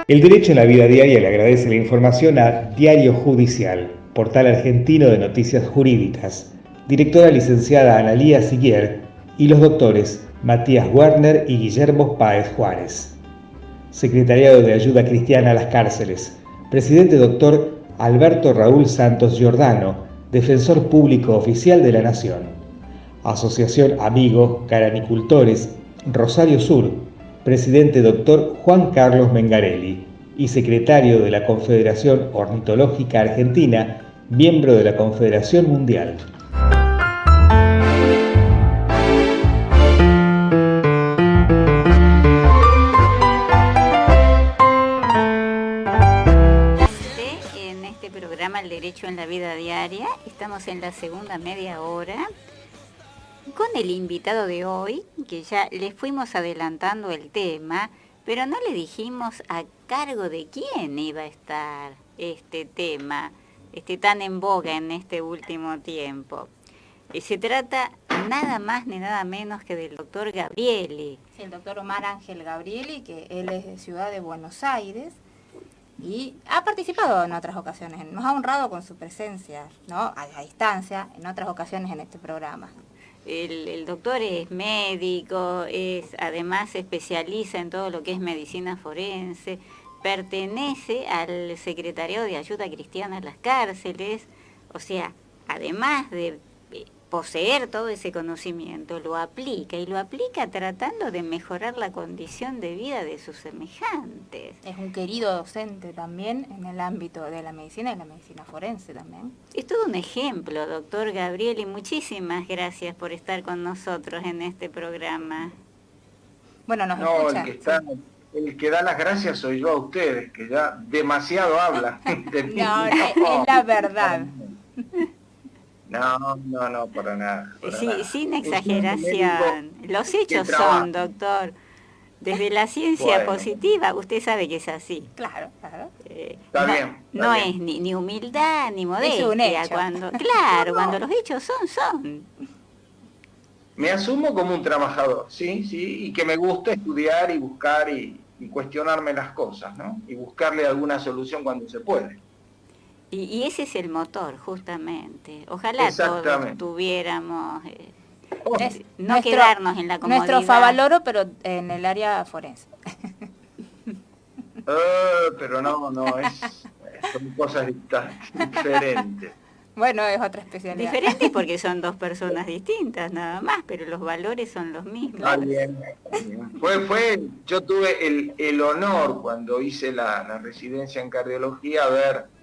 El derecho en la vida diaria le agradece la información a Diario Judicial, portal argentino de noticias jurídicas, directora licenciada Analía Siguier y los doctores Matías Werner y Guillermo Páez Juárez. Secretariado de Ayuda Cristiana a las Cárceles, presidente doctor Alberto Raúl Santos Giordano, defensor público oficial de la Nación. Asociación Amigos Caranicultores Rosario Sur, presidente doctor Juan Carlos Mengarelli y secretario de la Confederación Ornitológica Argentina, miembro de la Confederación Mundial. En este programa El Derecho en la Vida Diaria, estamos en la segunda media hora con el invitado de hoy, que ya les fuimos adelantando el tema, pero no le dijimos a cargo de quién iba a estar este tema, tan en boga en este último tiempo. Se trata nada más ni nada menos que del doctor Gabrieli. Sí, el doctor Omar Ángel Gabrieli, que él es de Ciudad de Buenos Aires y ha participado en otras ocasiones, nos ha honrado con su presencia, ¿no?, a distancia, en otras ocasiones en este programa. El doctor es médico, además se especializa en todo lo que es medicina forense, pertenece al Secretariado de Ayuda Cristiana a las Cárceles, o sea, además de poseer todo ese conocimiento, lo aplica tratando de mejorar la condición de vida de sus semejantes. Es un querido docente también en el ámbito de la medicina y la medicina forense también. Es todo un ejemplo, doctor Gabriel, y muchísimas gracias por estar con nosotros en este programa. Bueno, nos escucha. El que da las gracias soy yo a ustedes, que ya demasiado hablan. No, es la verdad. No, para nada. Nada. Sin exageración. Los hechos son, doctor. Desde la ciencia positiva, usted sabe que es así. Claro. Está bien. No es ni humildad ni modestia. Es un hecho. Cuando los hechos son. Me asumo como un trabajador, sí, y que me gusta estudiar y buscar y cuestionarme las cosas, ¿no? Y buscarle alguna solución cuando se puede. Y ese es el motor, justamente. Ojalá todos tuviéramos, quedarnos en la comodidad. Nuestro Favaloro, pero en el área forense. Pero no, son cosas diferentes. Bueno, es otra especialidad. Diferentes porque son dos personas distintas, nada más, pero los valores son los mismos. Está bien. Yo tuve el honor, cuando hice la residencia en cardiología, haber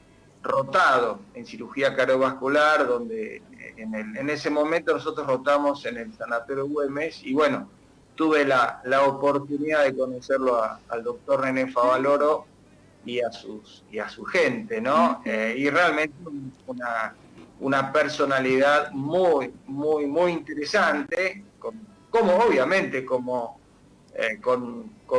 rotado en cirugía cardiovascular, donde en ese momento nosotros rotamos en el Sanatorio Güemes, y bueno, tuve la oportunidad de conocerlo al doctor René Favaloro y a su gente, ¿no? Y realmente una personalidad muy interesante, con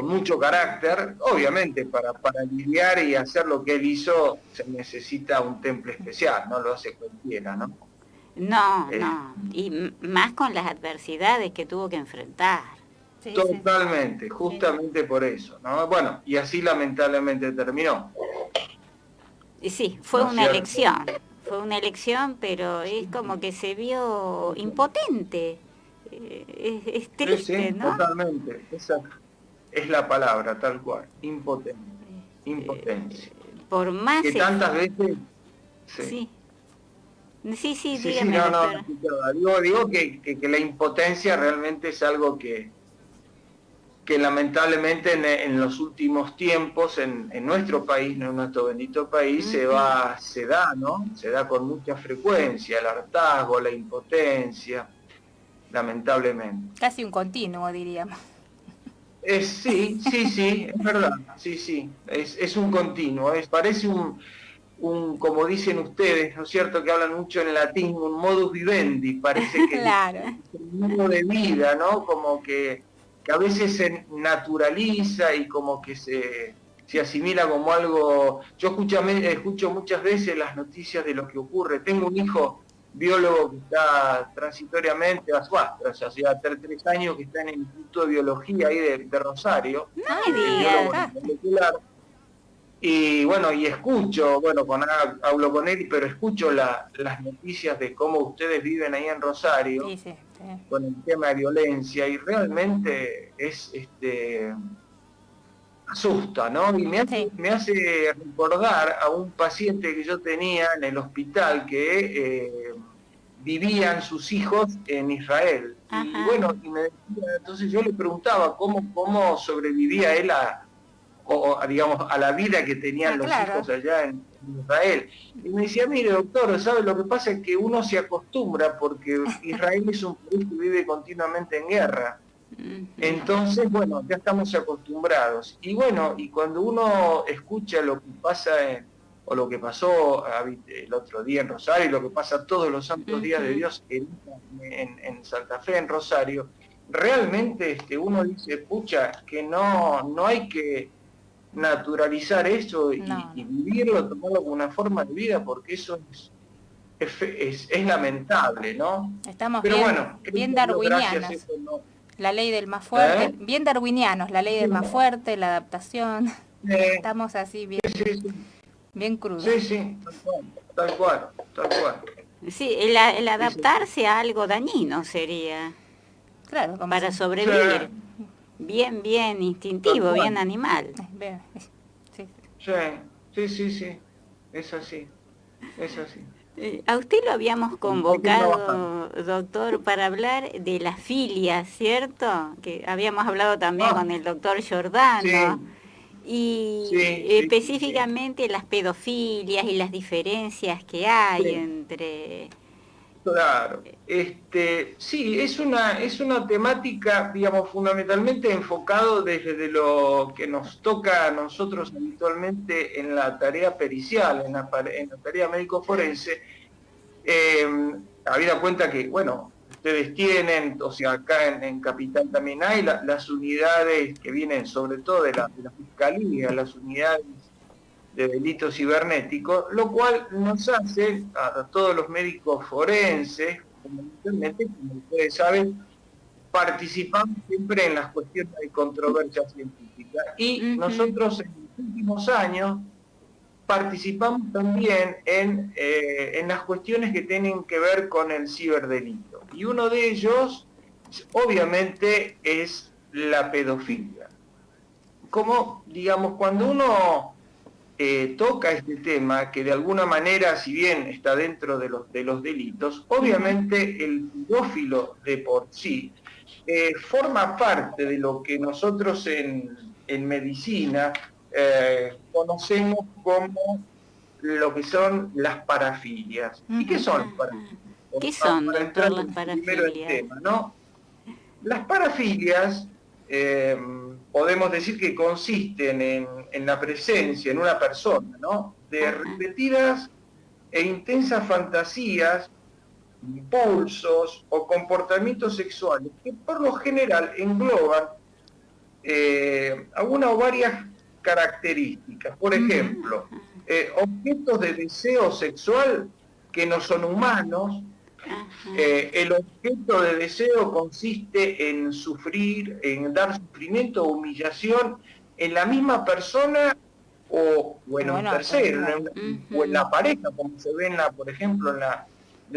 mucho carácter. Obviamente para lidiar y hacer lo que él hizo se necesita un temple especial, no lo hace cualquiera, ¿no? No, y más con las adversidades que tuvo que enfrentar. Sí, totalmente, justamente por eso, ¿no? Bueno, y así lamentablemente terminó. Y sí, fue una elección, pero es como que se vio impotente. Es triste, ¿no? Totalmente, esa es la palabra, tal cual, impotencia. Por más que tantas veces... Sí, dígame. Digo que la impotencia realmente es algo que lamentablemente en los últimos tiempos en nuestro país, en nuestro bendito país, se da, ¿no? Se da con mucha frecuencia, el hartazgo, la impotencia, lamentablemente. Casi un continuo, diríamos. Sí, es verdad, sí, es un continuo, parece un, como dicen ustedes, ¿no es cierto?, que hablan mucho en latín, un modus vivendi, parece que claro. Es un modo de vida, ¿no?, como que a veces se naturaliza y como que se asimila como algo. Yo escucho muchas veces las noticias de lo que ocurre. Tengo un hijo biólogo que está transitoriamente, hace 3 años que está en el Instituto de Biología ahí de Rosario, biólogo molecular, Y bueno, y escucho, bueno, hablo con él, pero escucho las noticias de cómo ustedes viven ahí en Rosario, Sí, sí, sí. con el tema de violencia, y realmente asusta, ¿no? Y Sí. me hace recordar a un paciente que yo tenía en el hospital que vivían sus hijos en Israel. Y Ajá. bueno, y me decía, entonces yo le preguntaba cómo sobrevivía él digamos, a la vida que tenían Ah, los claro. hijos allá en Israel. Y me decía, mire, doctor, ¿sabe? Lo que pasa es que uno se acostumbra porque Israel es un país que vive continuamente en guerra. Ujú. Entonces, bueno, ya estamos acostumbrados. Y bueno, y cuando uno escucha lo que pasa o lo que pasó el otro día en Rosario, y lo que pasa todos los santos días de Ujú. Dios en Santa Fe, en Rosario, realmente uno dice, pucha, que no hay que naturalizar eso No, y no. vivirlo, tomarlo como una forma de vida, porque eso es lamentable, ¿no? Estamos Pero bien, bueno, creo bien que Dios gracias, darwinianos. eso no. La ley del más fuerte, ¿Eh? bien darwinianos, la ley del más fuerte, la adaptación. Eh, Estamos así bien, sí, sí, bien crudos. sí, sí, tal cual, tal cual, tal cual. Sí, el Es adaptarse a algo dañino sería Claro, como para si... sí, sobrevivir. Bien, bien tal instintivo, cual. bien animal. Sí. Sí, sí, sí, sí, es así, es así. A usted lo habíamos Hay que trabajar. convocado, doctor, para hablar de la filia, ¿cierto? Que habíamos hablado también Ah, con el doctor Giordano. sí, Y sí, sí, sí, sí. específicamente las pedofilias y las diferencias que hay Sí, entre... claro. Sí, es una temática, digamos, fundamentalmente enfocado desde lo que nos toca a nosotros habitualmente en la tarea pericial, en la tarea médico forense. Eh, Habida cuenta que, bueno, ustedes tienen, o sea, acá en Capital también hay las unidades que vienen sobre todo de la Fiscalía, las unidades de delitos cibernéticos, lo cual nos hace a todos los médicos forenses, fundamentalmente, como ustedes saben, participamos siempre en las cuestiones de controversia científica. Y Ujú, nosotros en los últimos años participamos también en las cuestiones que tienen que ver con el ciberdelito. Y uno de ellos, obviamente, es la pedofilia. Como, digamos, cuando uno toca este tema, que de alguna manera, si bien está dentro de los delitos, ujú. obviamente el pedófilo de por sí forma parte de lo que nosotros en medicina conocemos como lo que son las parafilias. ¿Y qué Ujú. son las Ajá. parafilias? ¿Qué son, Para doctor, entrar las primero en parafilias? tema, ¿no? Las parafilias eh, podemos decir que consisten en la presencia en una persona, ¿no? De Ajá. repetidas e intensas fantasías, impulsos o comportamientos sexuales que por lo general engloban algunas o varias características. Por Ujú. ejemplo, objetos de deseo sexual que no son humanos. Ajá. El objeto de deseo consiste en sufrir, en dar sufrimiento o humillación en la misma persona o en un Bueno, otros, tercero, claro. o en Ujú. la pareja, como se ve, por ejemplo, en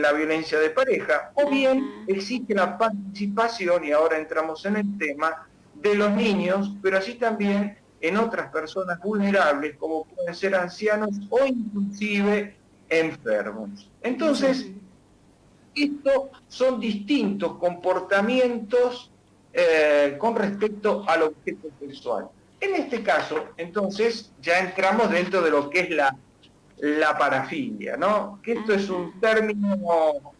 la violencia de pareja. O bien Ajá. existe la participación, y ahora entramos en el tema, de los niños, pero así también en otras personas vulnerables, como pueden ser ancianos o inclusive enfermos. Entonces, Ujú. estos son distintos comportamientos con respecto al objeto sexual. En este caso, entonces, ya entramos dentro de lo que es la parafilia, ¿no? Que esto es Ajá. un término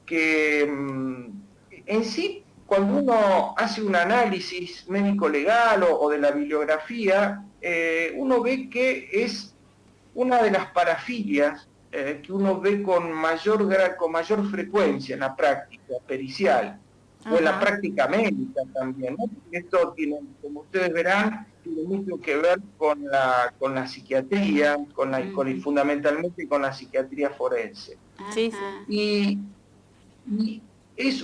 que en sí, cuando uno hace un análisis médico-legal o de la bibliografía, uno ve que es una de las parafilias que uno ve con mayor frecuencia en la práctica pericial o en la Ajá. práctica médica también, ¿no? Porque esto tiene, como ustedes verán, tiene mucho que ver con la psiquiatría, y Ujú. fundamentalmente con la psiquiatría forense. Sí, sí. Ajá. Y, y es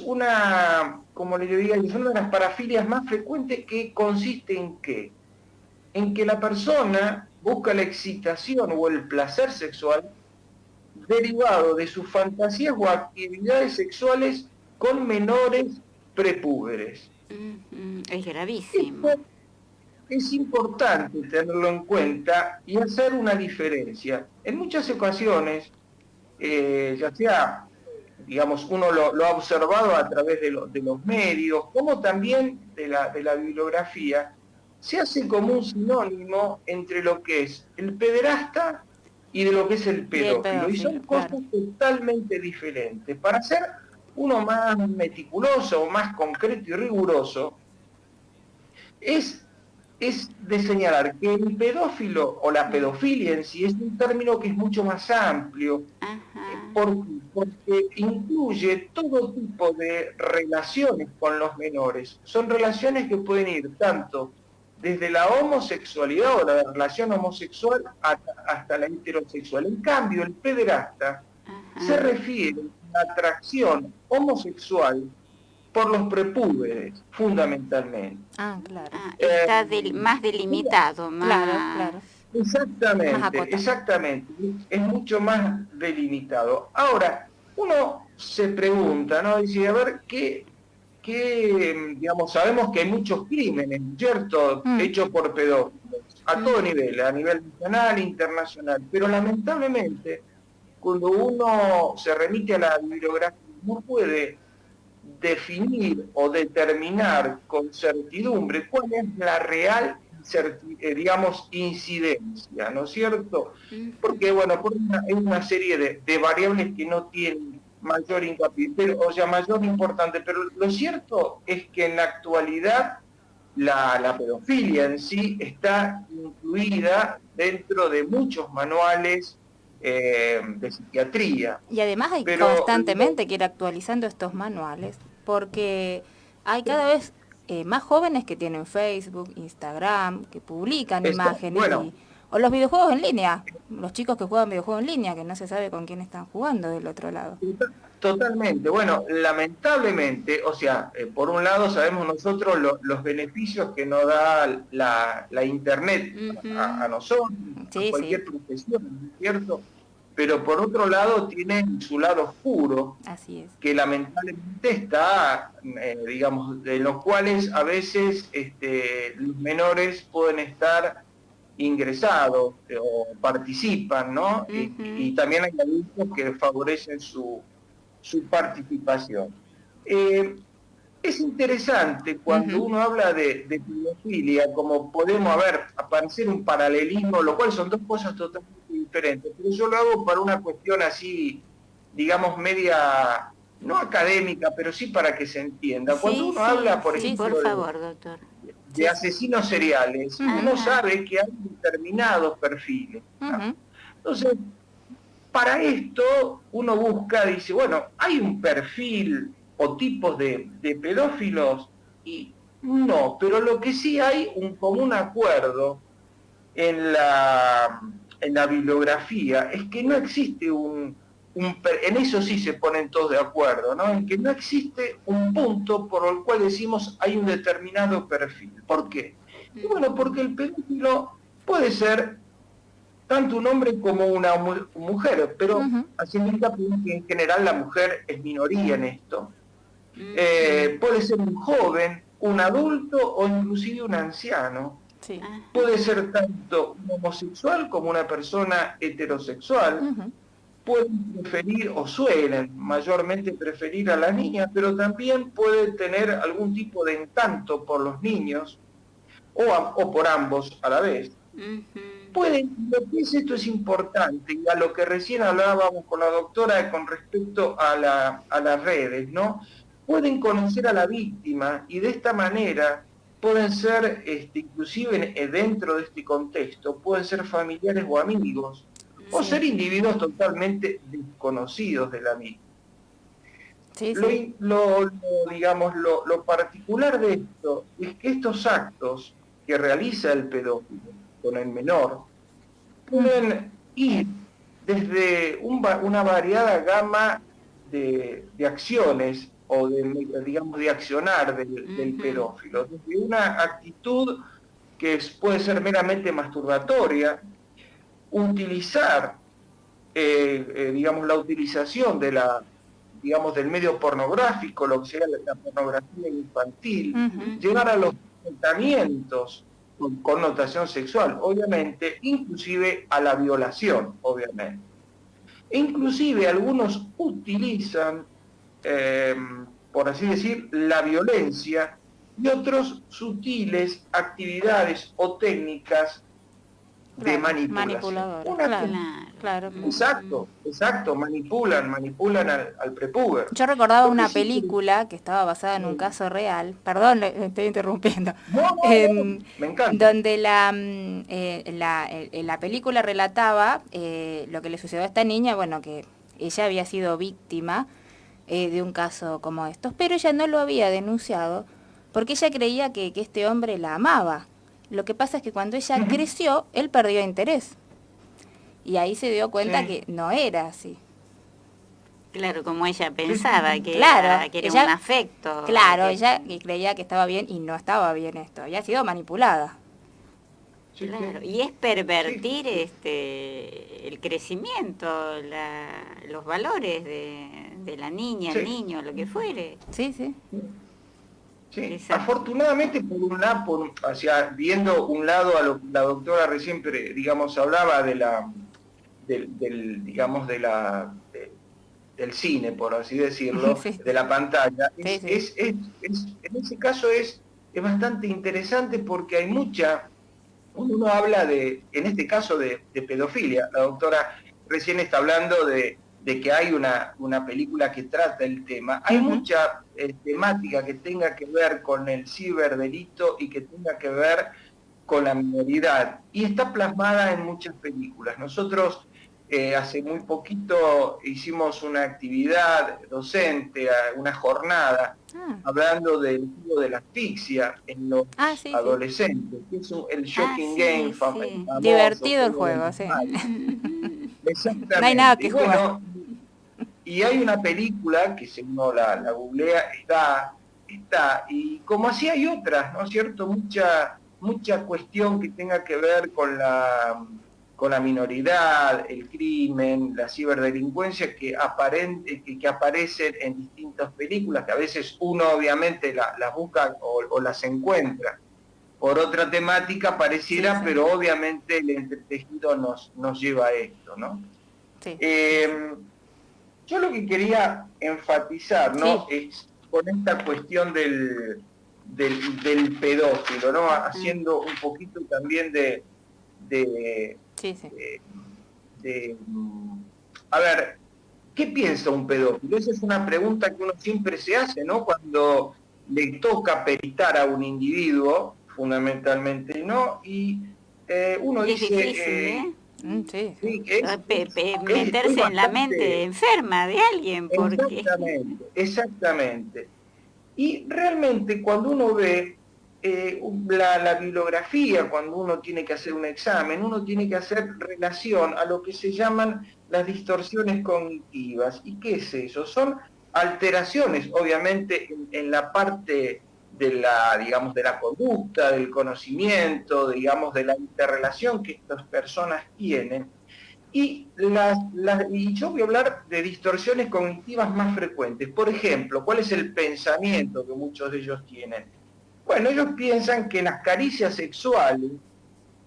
como le diría, es una de las parafilias más frecuentes, que consiste en qué? En que la persona busca la excitación o el placer sexual derivado de sus fantasías o actividades sexuales con menores prepúberes. Es gravísimo. Esto es importante tenerlo en cuenta y hacer una diferencia. En muchas ocasiones, ya sea, digamos, uno lo ha observado a través de los medios, como también de la bibliografía, se hace como un sinónimo entre lo que es el pederasta y de lo que es el pedófilo. Y son cosas totalmente diferentes. Para ser uno más meticuloso, más concreto y riguroso, es de señalar que el pedófilo o la pedofilia en sí es un término que es mucho más amplio, porque incluye todo tipo de relaciones con los menores. Son relaciones que pueden ir tanto desde la homosexualidad o la relación homosexual hasta la heterosexual. En cambio, el pederasta se refiere a la atracción homosexual por los prepúberes, fundamentalmente. Claro. Está más delimitado, más... Claro. Exactamente. Es mucho más delimitado. Ahora, uno se pregunta, ¿no? Dice, a ver, ¿qué digamos, sabemos que hay muchos crímenes, ¿cierto?, hechos por pedófilos, a todo nivel, a nivel nacional e internacional, pero lamentablemente, cuando uno se remite a la bibliografía, no puede definir o determinar con certidumbre cuál es la real, digamos, incidencia, ¿no es cierto? Porque, bueno, hay una serie de variables que no tienen mayor hincapié, mayor importante, pero lo cierto es que en la actualidad la pedofilia en sí está incluida dentro de muchos manuales de psiquiatría. Y además hay constantemente que ir actualizando estos manuales, porque hay cada vez más jóvenes que tienen Facebook, Instagram, que publican imágenes, o los videojuegos en línea, los chicos que juegan videojuegos en línea, que no se sabe con quién están jugando del otro lado. Totalmente. Bueno, lamentablemente, o sea, por un lado sabemos nosotros los beneficios que nos da la Internet a nosotros, a cualquier profesión, ¿cierto? Pero por otro lado tiene su lado oscuro, así es, que lamentablemente está, digamos, en los cuales a veces los menores pueden estar ingresados o participan, ¿no? Y también hay adultos que favorecen su participación. Es interesante cuando uno habla de pedofilia, como podemos aparecer un paralelismo, lo cual son dos cosas totalmente diferentes, pero yo lo hago para una cuestión así, digamos, media, no académica, pero sí para que se entienda. Cuando uno habla, por ejemplo, por favor, doctor, de asesinos seriales, uno sabe que hay determinados perfiles, ¿no? Entonces, para esto uno busca, dice, bueno, hay un perfil o tipos de pedófilos, y no, pero lo que sí hay un común acuerdo en la bibliografía es que no existe en eso sí se ponen todos de acuerdo, ¿no? En que no existe un punto por el cual decimos hay un determinado perfil. ¿Por qué? Y bueno, porque el pedófilo puede ser tanto un hombre como una mujer, pero haciendo hincapié que en general la mujer es minoría en esto. Puede ser un joven, un adulto o inclusive un anciano. Sí. Puede ser tanto un homosexual como una persona heterosexual. Pueden preferir o suelen mayormente preferir a las niñas, pero también puede tener algún tipo de encanto por los niños o por ambos a la vez. Lo que es esto es importante, y a lo que recién hablábamos con la doctora con respecto a las redes, ¿no? Pueden conocer a la víctima y de esta manera pueden ser, inclusive dentro de este contexto, pueden ser familiares o amigos, o ser individuos totalmente desconocidos de la misma. Lo particular de esto es que estos actos que realiza el pedófilo con el menor pueden ir desde una variada gama de acciones o de accionar del pedófilo, desde una actitud que puede ser meramente masturbatoria, utilizar, digamos, la utilización de digamos, del medio pornográfico, lo que sea la pornografía infantil, llegar a los tratamientos con connotación sexual, obviamente, inclusive a la violación, obviamente. E inclusive algunos utilizan, por así decir, la violencia y otros sutiles actividades o técnicas de manipulación. Claro. Exacto, manipulan al prepúber. Yo recordaba una película que estaba basada en un caso real, perdón, le estoy interrumpiendo, No, me encanta. donde la película relataba lo que le sucedió a esta niña, bueno, que ella había sido víctima de un caso como estos, pero ella no lo había denunciado porque ella creía que este hombre la amaba. Lo que pasa es que cuando ella creció, él perdió interés. Y ahí se dio cuenta que no era así. Claro, como ella pensaba, que claro, era ella, un afecto. Claro, ella creía que estaba bien y no estaba bien esto. Había sido manipulada. Claro, y es pervertir el crecimiento, los valores de la niña, el niño, lo que fuere. Sí. Sí, afortunadamente, viendo un lado a lo que la doctora recién, digamos, hablaba del cine, por así decirlo, de la pantalla, en ese caso es bastante interesante porque hay uno habla en este caso de pedofilia. La doctora recién está hablando de que hay una película que trata el tema. Hay mucha temática que tenga que ver con el ciberdelito y que tenga que ver con la minoridad. Y está plasmada en muchas películas. Nosotros hace muy poquito hicimos una actividad docente, una jornada, hablando del juego de la asfixia en los adolescentes, que es el shocking game famoso. Divertido el juego, sí. Exactamente. No hay nada que jugar. Y hay una película que si uno la googlea está, y como así hay otras, ¿no es cierto? Mucha cuestión que tenga que ver con la minoridad, el crimen, la ciberdelincuencia que aparecen en distintas películas, que a veces uno obviamente las busca o las encuentra por otra temática pareciera, pero obviamente el entretejido nos lleva a esto, ¿no? Sí. Yo lo que quería enfatizar, ¿no? Es con esta cuestión del pedófilo, ¿no? Haciendo un poquito también a ver, ¿qué piensa un pedófilo? Esa es una pregunta que uno siempre se hace, ¿no? Cuando le toca peritar a un individuo, fundamentalmente, ¿no? Y uno es dice... difícil, meterse en la mente enferma de alguien, porque... Exactamente. Y realmente cuando uno ve la bibliografía, cuando uno tiene que hacer un examen, uno tiene que hacer relación a lo que se llaman las distorsiones cognitivas. ¿Y qué es eso? Son alteraciones, obviamente, en la parte de la conducta, del conocimiento, digamos, de la interrelación que estas personas tienen. Y yo voy a hablar de distorsiones cognitivas más frecuentes. Por ejemplo, ¿cuál es el pensamiento que muchos de ellos tienen? Bueno, ellos piensan que las caricias sexuales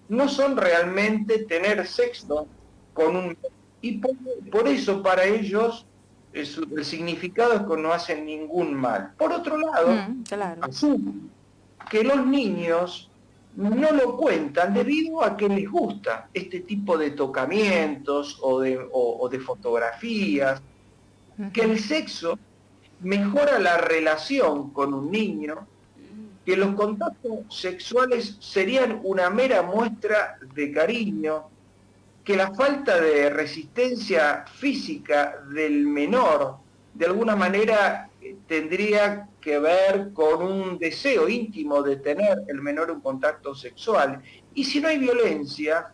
no son realmente tener sexo con un... Y por eso para ellos el significado es que no hacen ningún mal. Por otro lado, asumen que los niños no lo cuentan debido a que les gusta este tipo de tocamientos o de fotografías, que el sexo mejora la relación con un niño, que los contactos sexuales serían una mera muestra de cariño, que la falta de resistencia física del menor de alguna manera tendría que ver con un deseo íntimo de tener el menor un contacto sexual. Y si no hay violencia,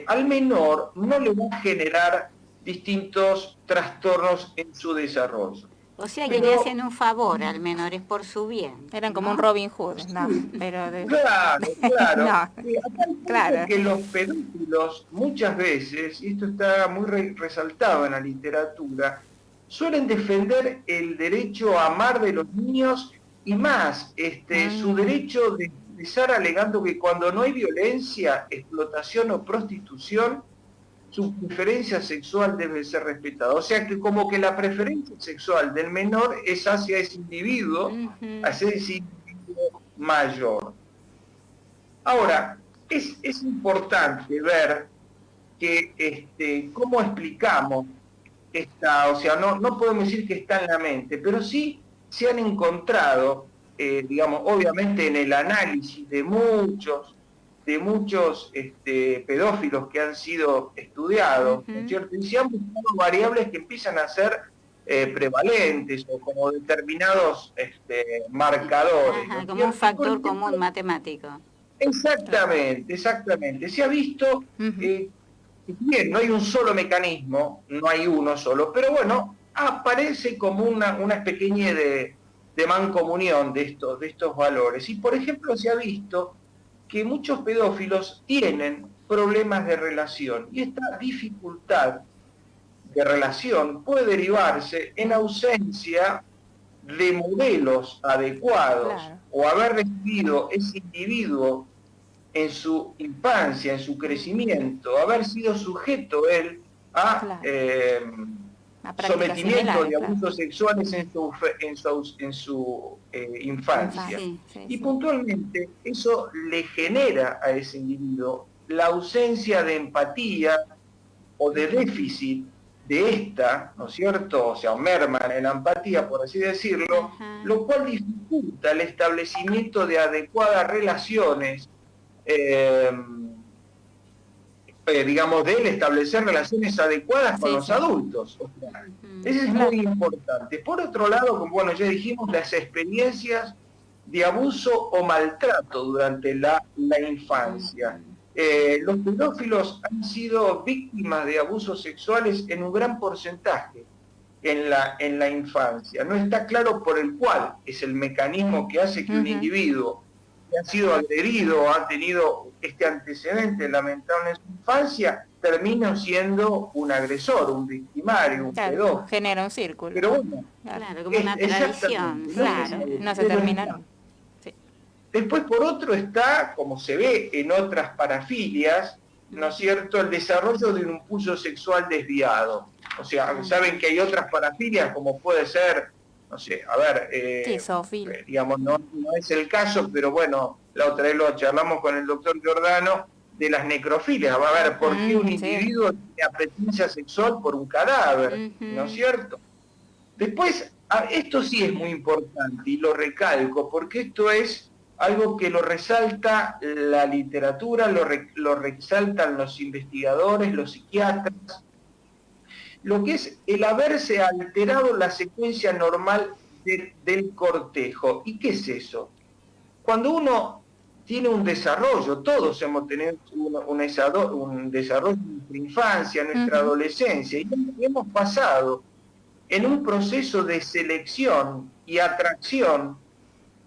al menor no le va a generar distintos trastornos en su desarrollo. O sea que le hacen un favor al menor, es por su bien. Eran como un Robin Hood, ¿no? Pero Claro, claro. No, Y aparte claro. que los pedófilos muchas veces, y esto está muy resaltado en la literatura, suelen defender el derecho a amar de los niños y más, su derecho de expresar alegando que cuando no hay violencia, explotación o prostitución, su preferencia sexual debe ser respetada. O sea que como que la preferencia sexual del menor es hacia ese individuo, hacia ese individuo mayor. Ahora, es importante ver que cómo explicamos esta, o sea, no podemos decir que está en la mente, pero sí se han encontrado, digamos, obviamente en el análisis de muchos pedófilos que han sido estudiados, ¿no es cierto? Y se han buscado variables que empiezan a ser prevalentes o como determinados marcadores. Ajá, ¿no? como un factor ejemplo, común matemático. Exactamente, exactamente. Se ha visto, bien, no hay un solo mecanismo, no hay uno solo, pero bueno, aparece como una pequeña de mancomunión de estos valores. Y por ejemplo se ha visto que muchos pedófilos tienen problemas de relación y esta dificultad de relación puede derivarse en ausencia de modelos adecuados o haber recibido ese individuo en su infancia, en su crecimiento, haber sido sujeto él a sometimiento de abusos sexuales en su infancia. Y puntualmente eso le genera a ese individuo la ausencia de empatía o de déficit de esta, ¿no es cierto? O sea, merman en la empatía, por así decirlo, lo cual dificulta el establecimiento de adecuadas relaciones, digamos, de él establecer relaciones adecuadas con los adultos. O sea, eso es muy importante. Por otro lado, como bueno, ya dijimos, las experiencias de abuso o maltrato durante la infancia. Los pedófilos han sido víctimas de abusos sexuales en un gran porcentaje en la infancia. No está claro por el cual es el mecanismo que hace que un individuo que ha sido agredido o ha tenido este antecedente lamentable en su infancia, termina siendo un agresor, un victimario, un pedófilo. Genera un círculo. Pero bueno, claro, como una tradición. Claro, no se termina. Después, por otro, está, como se ve en otras parafilias, ¿no es cierto?, el desarrollo de un impulso sexual desviado. O sea, saben que hay otras parafilias, como puede ser, no sé, a ver, digamos, no es el caso, pero bueno, la otra vez lo charlamos con el doctor Giordano, de las necrofilias. Va a ver, ¿por qué un individuo tiene apetencia sexual por un cadáver? ¿No es cierto? Después, esto sí es muy importante, y lo recalco, porque esto es algo que lo resalta la literatura, lo resaltan los investigadores, los psiquiatras, lo que es el haberse alterado la secuencia normal del cortejo. ¿Y qué es eso? Cuando uno tiene un desarrollo, todos hemos tenido un desarrollo en nuestra infancia, en nuestra adolescencia, y hemos pasado en un proceso de selección y atracción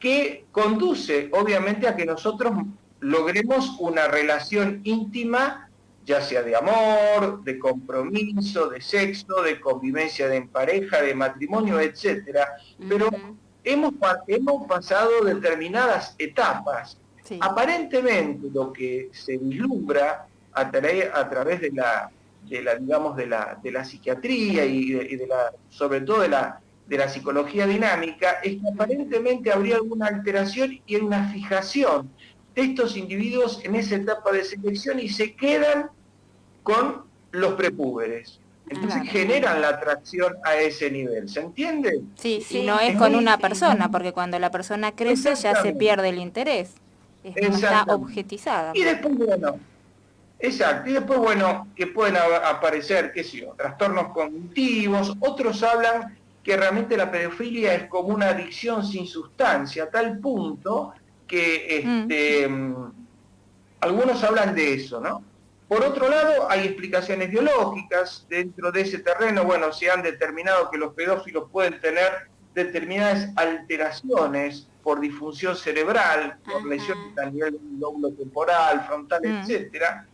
que conduce, obviamente, a que nosotros logremos una relación íntima, ya sea de amor, de compromiso, de sexo, de convivencia en pareja, de matrimonio, etcétera. Pero hemos pasado determinadas etapas. Sí. Aparentemente, lo que se vislumbra a través de la psiquiatría y sobre todo de la psicología dinámica, es que aparentemente habría alguna alteración y una fijación de estos individuos en esa etapa de selección y se quedan con los prepúberes. Entonces generan la atracción a ese nivel, ¿se entiende? Sí, y no es con una persona, porque cuando la persona crece ya se pierde el interés. Está objetizada. Y después, bueno, exacto, y después, bueno, que pueden aparecer, qué sé yo, trastornos cognitivos, otros hablan que realmente la pedofilia es como una adicción sin sustancia, a tal punto que algunos hablan de eso, ¿no? Por otro lado, hay explicaciones biológicas. Dentro de ese terreno, bueno, se han determinado que los pedófilos pueden tener determinadas alteraciones por disfunción cerebral, por lesiones a nivel del lóbulo temporal, frontal, etcétera.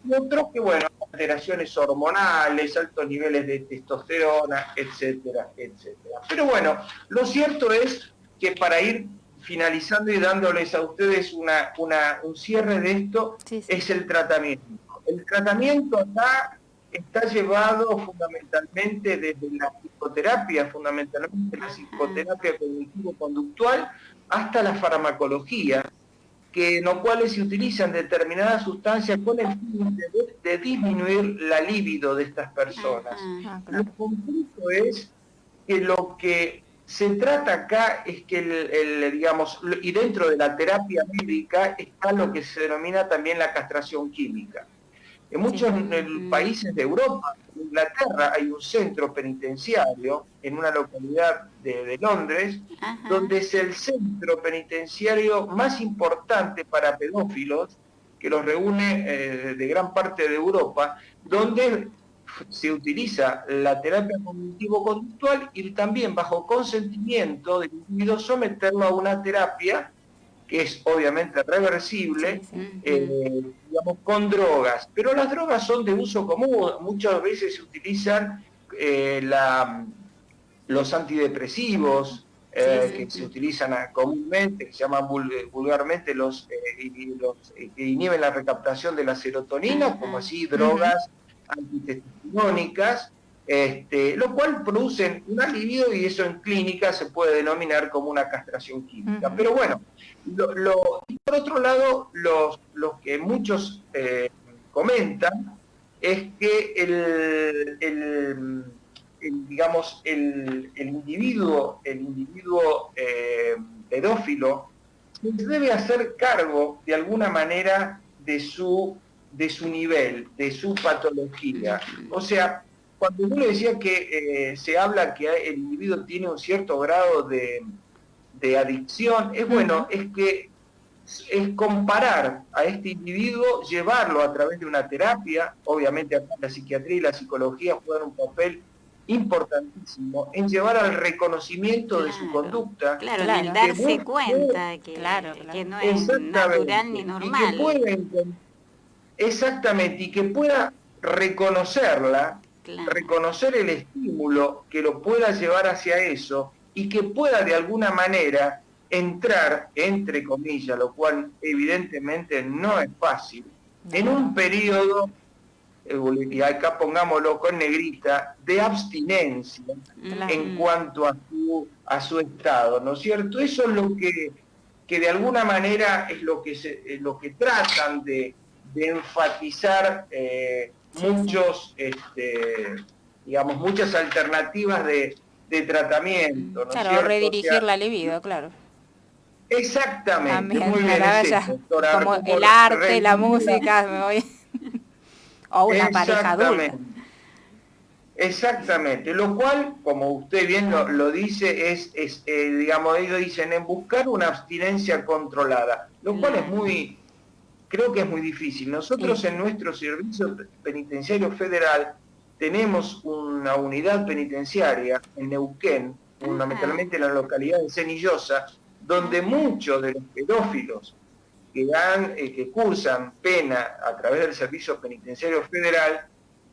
Y otros que, bueno, alteraciones hormonales, altos niveles de testosterona, etcétera, etcétera. Pero bueno, lo cierto es que para ir finalizando y dándoles a ustedes un cierre de esto, es el tratamiento. El tratamiento acá está llevado fundamentalmente desde la psicoterapia, fundamentalmente la psicoterapia cognitivo-conductual, hasta la farmacología, en los cuales se utilizan determinadas sustancias con el fin de disminuir la libido de estas personas. Lo concreto es que lo que se trata acá es que, digamos, y dentro de la terapia médica está lo que se denomina también la castración química. En muchos países de Europa, en Inglaterra, hay un centro penitenciario en una localidad de Londres, donde es el centro penitenciario más importante para pedófilos, que los reúne de gran parte de Europa, donde se utiliza la terapia cognitivo-conductual y también bajo consentimiento del individuo someterlo a una terapia que es obviamente reversible, digamos, con drogas. Pero las drogas son de uso común, muchas veces se utilizan los antidepresivos, que se utilizan comúnmente, que se llaman vulgarmente los que inhiben la recaptación de la serotonina, como así drogas antitestosterónicas, lo cual producen un alivio y eso en clínica se puede denominar como una castración química. Pero bueno, y por otro lado, los que muchos comentan es que digamos, el individuo pedófilo se debe hacer cargo de alguna manera de su nivel, de su patología. O sea, cuando yo le decía que se habla que el individuo tiene un cierto grado de adicción, es bueno, es que es comparar a este individuo, llevarlo a través de una terapia. Obviamente acá la psiquiatría y la psicología juegan un papel importantísimo en llevar al reconocimiento de su conducta. Claro, en darse cuenta que no es natural ni normal. Exactamente, y que pueda reconocerla, reconocer el estímulo que lo pueda llevar hacia eso y que pueda de alguna manera entrar, entre comillas, lo cual evidentemente no es fácil, en un periodo, y acá pongámoslo con negrita, de abstinencia en cuanto a su estado, ¿no es cierto? Eso es lo que de alguna manera es lo que tratan de enfatizar digamos, muchas alternativas de tratamiento, ¿no es cierto? Redirigir la libido, claro. Exactamente, también, muy bien, doctora, como el arte, la música, o una pareja adulta. Exactamente, lo cual, como usted bien lo dice, es digamos, ellos dicen en buscar una abstinencia controlada, lo cual creo que es muy difícil. Nosotros en nuestro servicio penitenciario federal tenemos una unidad penitenciaria en Neuquén, fundamentalmente en la localidad de Cenillosa, donde muchos de los pedófilos que cursan pena a través del servicio penitenciario federal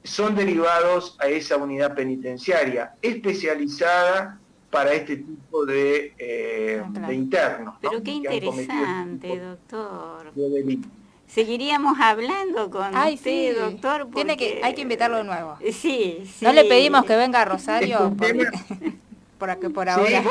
son derivados a esa unidad penitenciaria especializada para este tipo de internos. Pero ¿no? qué interesante, doctor. De delito. Seguiríamos hablando con usted, doctor. Porque... hay que invitarlo de nuevo. Sí. No le pedimos que venga a Rosario por ahora. Sí,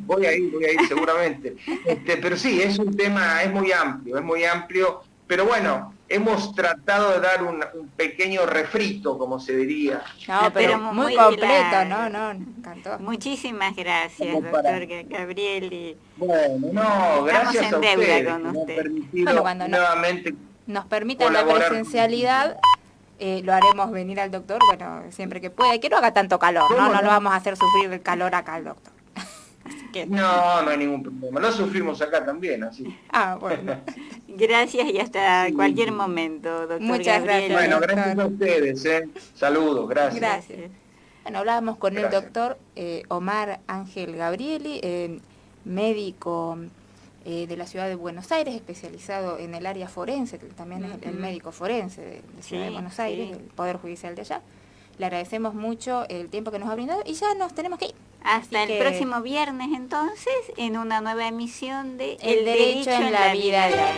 voy a ir seguramente. Pero sí, es un tema, es muy amplio, pero bueno, hemos tratado de dar un pequeño refrito, como se diría. No, pero muy completo, no, encantó. Muchísimas gracias, doctor Gabrieli. Bueno, gracias a ustedes. Cuando nuevamente nos permitan la presencialidad, lo haremos venir al doctor, bueno, siempre que pueda, y que no haga tanto calor, no lo vamos a hacer sufrir el calor acá al doctor. No hay ningún problema, lo sufrimos acá también, así. Bueno. Gracias y hasta cualquier momento, doctor Muchas Gabriel. gracias. Bueno, gracias a ustedes. Saludos, gracias. Gracias. Bueno, hablábamos con el Gracias. doctor Omar Ángel Gabrieli, médico de la ciudad de Buenos Aires, especializado en el área forense, que también es el médico forense de la ciudad de Buenos Aires, del Poder Judicial de allá. Le agradecemos mucho el tiempo que nos ha brindado y ya nos tenemos que ir. Hasta Así el que- próximo viernes entonces, en una nueva emisión de El derecho en la vida diaria.